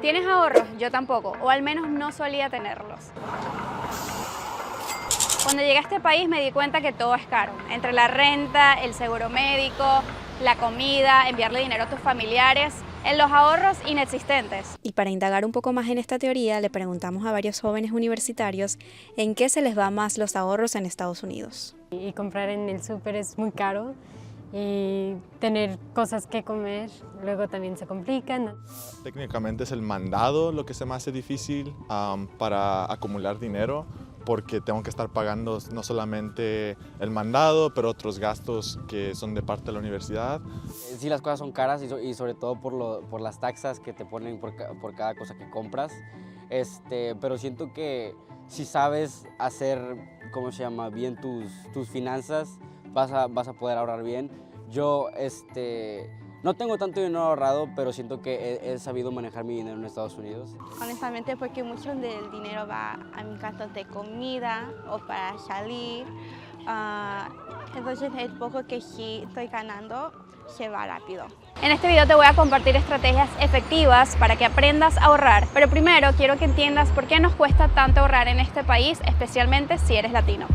¿Tienes ahorros? Yo tampoco, o al menos no solía tenerlos. Cuando llegué a este país me di cuenta que todo es caro, entre la renta, el seguro médico, la comida, enviarle dinero a tus familiares, en los ahorros inexistentes. Y para indagar un poco más en esta teoría, le preguntamos a varios jóvenes universitarios en qué se les va más los ahorros en Estados Unidos. Y comprar en el súper es muy caro y tener cosas que comer luego también se complican. Técnicamente es el mandado lo que se me hace difícil para acumular dinero, porque tengo que estar pagando no solamente el mandado, pero otros gastos que son de parte de la universidad. Sí, las cosas son caras y sobre todo por las taxas que te ponen por cada cosa que compras. Pero siento que si sabes hacer, bien tus finanzas, vas a poder ahorrar bien. Yo no tengo tanto dinero ahorrado, pero siento que he sabido manejar mi dinero en Estados Unidos. Honestamente, porque mucho del dinero va a mis gastos de comida o para salir. Entonces, el poco que sí estoy ganando se va rápido. En este video te voy a compartir estrategias efectivas para que aprendas a ahorrar. Pero primero quiero que entiendas por qué nos cuesta tanto ahorrar en este país, especialmente si eres latino.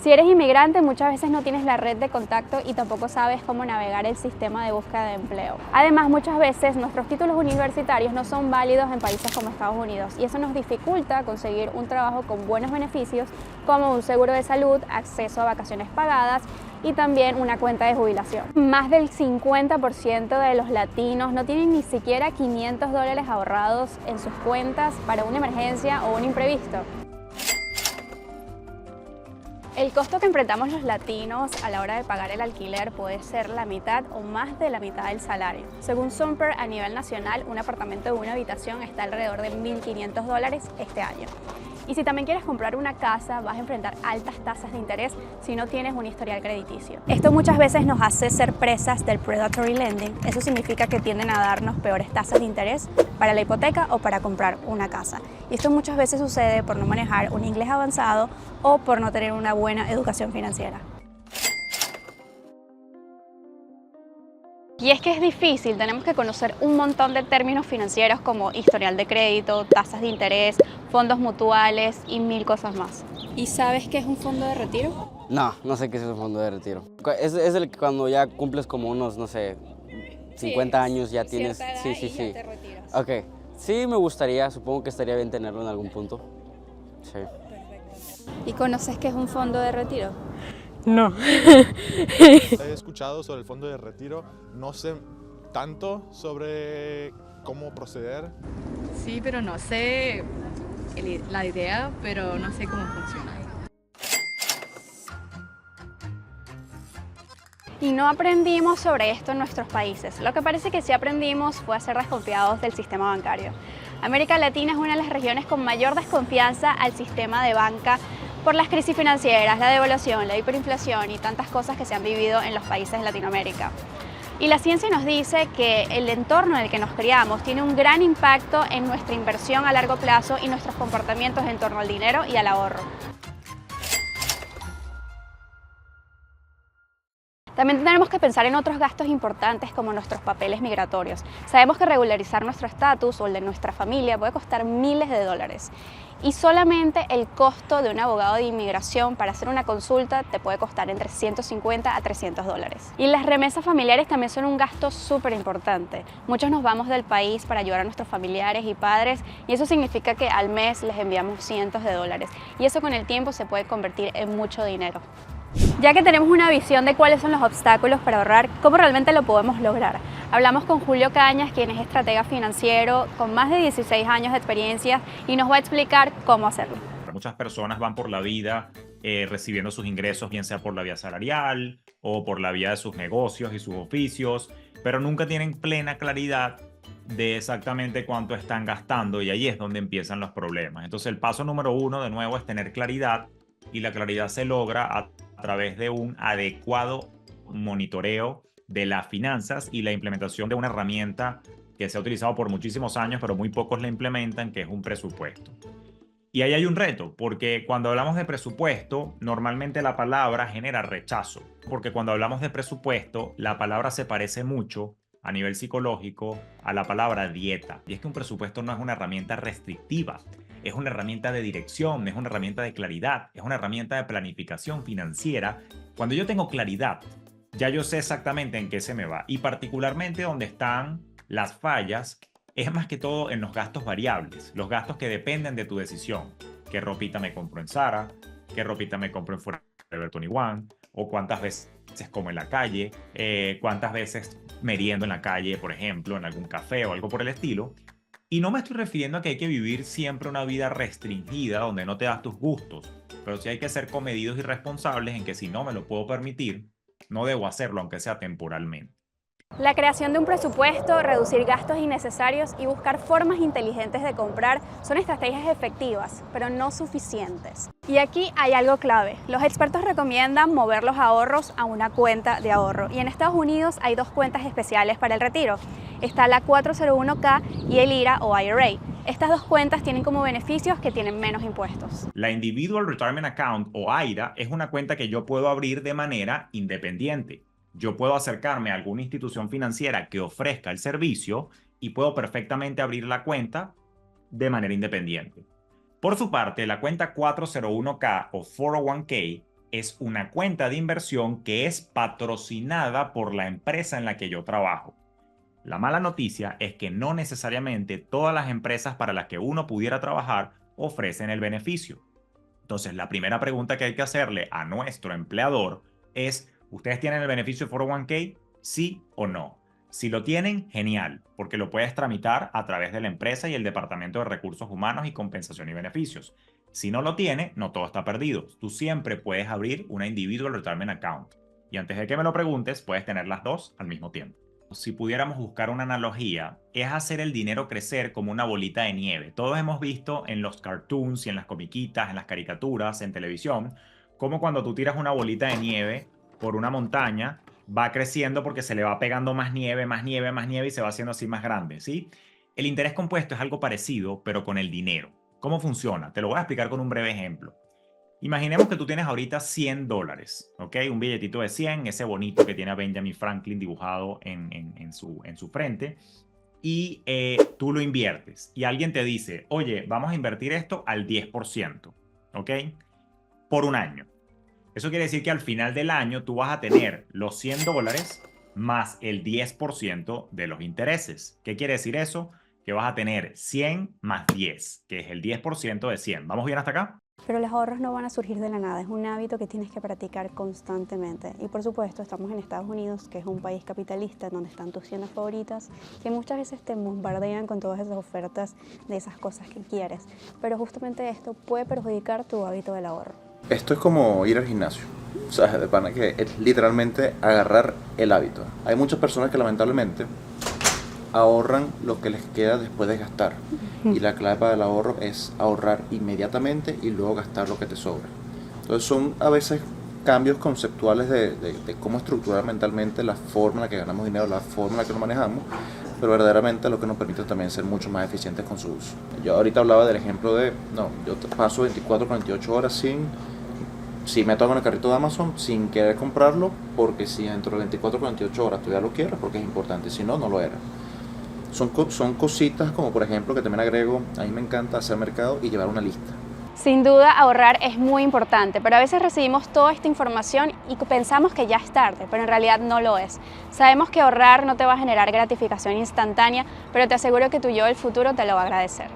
Si eres inmigrante, muchas veces no tienes la red de contacto y tampoco sabes cómo navegar el sistema de búsqueda de empleo. Además, muchas veces nuestros títulos universitarios no son válidos en países como Estados Unidos y eso nos dificulta conseguir un trabajo con buenos beneficios como un seguro de salud, acceso a vacaciones pagadas y también una cuenta de jubilación. Más del 50% de los latinos no tienen ni siquiera $500 ahorrados en sus cuentas para una emergencia o un imprevisto. El costo que enfrentamos los latinos a la hora de pagar el alquiler puede ser la mitad o más de la mitad del salario. Según Sumper, a nivel nacional, un apartamento de una habitación está alrededor de $1.500 este año. Y si también quieres comprar una casa, vas a enfrentar altas tasas de interés si no tienes un historial crediticio. Esto muchas veces nos hace ser presas del predatory lending. Eso significa que tienden a darnos peores tasas de interés para la hipoteca o para comprar una casa. Y esto muchas veces sucede por no manejar un inglés avanzado o por no tener una buena educación financiera. Y es que es difícil, tenemos que conocer un montón de términos financieros como historial de crédito, tasas de interés, fondos mutuales y mil cosas más. ¿Y sabes qué es un fondo de retiro? No sé qué es un fondo de retiro. Es el que cuando ya cumples como unos, no sé, 50 años ya tienes... Sí. Ya te retiras. Ok, sí me gustaría, supongo que estaría bien tenerlo en algún punto. Sí. Perfecto. ¿Y conoces qué es un fondo de retiro? No. He escuchado sobre el fondo de retiro, no sé tanto sobre cómo proceder. Sí, pero no sé la idea, pero no sé cómo funciona. Y no aprendimos sobre esto en nuestros países. Lo que parece que sí aprendimos fue a ser desconfiados del sistema bancario. América Latina es una de las regiones con mayor desconfianza al sistema de banca por las crisis financieras, la devaluación, la hiperinflación y tantas cosas que se han vivido en los países de Latinoamérica. Y la ciencia nos dice que el entorno en el que nos criamos tiene un gran impacto en nuestra inversión a largo plazo y nuestros comportamientos en torno al dinero y al ahorro. También tenemos que pensar en otros gastos importantes como nuestros papeles migratorios. Sabemos que regularizar nuestro estatus o el de nuestra familia puede costar miles de dólares. Y solamente el costo de un abogado de inmigración para hacer una consulta te puede costar entre $150 a $300. Y las remesas familiares también son un gasto súper importante. Muchos nos vamos del país para ayudar a nuestros familiares y padres y eso significa que al mes les enviamos cientos de dólares. Y eso con el tiempo se puede convertir en mucho dinero. Ya que tenemos una visión de cuáles son los obstáculos para ahorrar, ¿cómo realmente lo podemos lograr? Hablamos con Julio Cañas, quien es estratega financiero con más de 16 años de experiencia y nos va a explicar cómo hacerlo. Muchas personas van por la vida recibiendo sus ingresos, bien sea por la vía salarial o por la vía de sus negocios y sus oficios, pero nunca tienen plena claridad de exactamente cuánto están gastando y ahí es donde empiezan los problemas. Entonces el paso número 1 de nuevo es tener claridad y la claridad se logra a través de un adecuado monitoreo de las finanzas y la implementación de una herramienta que se ha utilizado por muchísimos años, pero muy pocos la implementan, que es un presupuesto. Y ahí hay un reto, porque cuando hablamos de presupuesto, normalmente la palabra genera rechazo, porque cuando hablamos de presupuesto, la palabra se parece mucho a nivel psicológico a la palabra dieta. Y es que un presupuesto no es una herramienta restrictiva, es una herramienta de dirección, es una herramienta de claridad, es una herramienta de planificación financiera. Cuando yo tengo claridad, ya yo sé exactamente en qué se me va, y particularmente donde están las fallas es más que todo en los gastos variables, los gastos que dependen de tu decisión. ¿Qué ropita me compro en Zara? ¿Qué ropita me compro en Forever 21? ¿O cuántas veces como en la calle? ¿Cuántas veces meriendo en la calle, por ejemplo, en algún café o algo por el estilo? Y no me estoy refiriendo a que hay que vivir siempre una vida restringida donde no te das tus gustos, pero sí hay que ser comedidos y responsables en que si no me lo puedo permitir, no debo hacerlo aunque sea temporalmente. La creación de un presupuesto, reducir gastos innecesarios y buscar formas inteligentes de comprar son estrategias efectivas, pero no suficientes. Y aquí hay algo clave. Los expertos recomiendan mover los ahorros a una cuenta de ahorro. Y en Estados Unidos hay dos cuentas especiales para el retiro. Está la 401k y el IRA o IRA. Estas dos cuentas tienen como beneficios que tienen menos impuestos. La Individual Retirement Account o IRA es una cuenta que yo puedo abrir de manera independiente. Yo puedo acercarme a alguna institución financiera que ofrezca el servicio y puedo perfectamente abrir la cuenta de manera independiente. Por su parte, la cuenta 401k o 401k es una cuenta de inversión que es patrocinada por la empresa en la que yo trabajo. La mala noticia es que no necesariamente todas las empresas para las que uno pudiera trabajar ofrecen el beneficio. Entonces, la primera pregunta que hay que hacerle a nuestro empleador es: ¿ustedes tienen el beneficio de 401k? ¿Sí o no? Si lo tienen, genial, porque lo puedes tramitar a través de la empresa y el Departamento de Recursos Humanos y Compensación y Beneficios. Si no lo tiene, no todo está perdido. Tú siempre puedes abrir una Individual Retirement Account. Y antes de que me lo preguntes, puedes tener las dos al mismo tiempo. Si pudiéramos buscar una analogía, es hacer el dinero crecer como una bolita de nieve. Todos hemos visto en los cartoons y en las comiquitas, en las caricaturas, en televisión, como cuando tú tiras una bolita de nieve por una montaña, va creciendo porque se le va pegando más nieve, más nieve, más nieve y se va haciendo así más grande, ¿sí? El interés compuesto es algo parecido, pero con el dinero. ¿Cómo funciona? Te lo voy a explicar con un breve ejemplo. Imaginemos que tú tienes ahorita $100, ¿ok? Un billetito de 100, ese bonito que tiene a Benjamin Franklin dibujado en su frente, y tú lo inviertes. Y alguien te dice: oye, vamos a invertir esto al 10%, ¿ok? Por un año. Eso quiere decir que al final del año tú vas a tener los $100 más el 10% de los intereses. ¿Qué quiere decir eso? Que vas a tener 100 más 10, que es el 10% de 100. ¿Vamos bien hasta acá? Pero los ahorros no van a surgir de la nada, es un hábito que tienes que practicar constantemente. Y por supuesto, estamos en Estados Unidos, que es un país capitalista, donde están tus tiendas favoritas, que muchas veces te bombardean con todas esas ofertas de esas cosas que quieres. Pero justamente esto puede perjudicar tu hábito del ahorro. Esto es como ir al gimnasio, o sea, de pana que es literalmente agarrar el hábito. Hay muchas personas que lamentablemente ahorran lo que les queda después de gastar. Y la clave para el ahorro es ahorrar inmediatamente y luego gastar lo que te sobra. Entonces son a veces cambios conceptuales de cómo estructurar mentalmente la forma en la que ganamos dinero, la forma en la que lo manejamos, pero verdaderamente lo que nos permite también ser mucho más eficientes con su uso. Yo ahorita hablaba del ejemplo de, yo paso 24, 48 horas si me toco en el carrito de Amazon sin querer comprarlo, porque si dentro de 24 o 48 horas todavía lo quiero, porque es importante, si no, no lo era. Son cositas como por ejemplo que también agrego, a mí me encanta hacer mercado y llevar una lista. Sin duda, ahorrar es muy importante, pero a veces recibimos toda esta información y pensamos que ya es tarde, pero en realidad no lo es. Sabemos que ahorrar no te va a generar gratificación instantánea, pero te aseguro que tu yo del futuro te lo va a agradecer.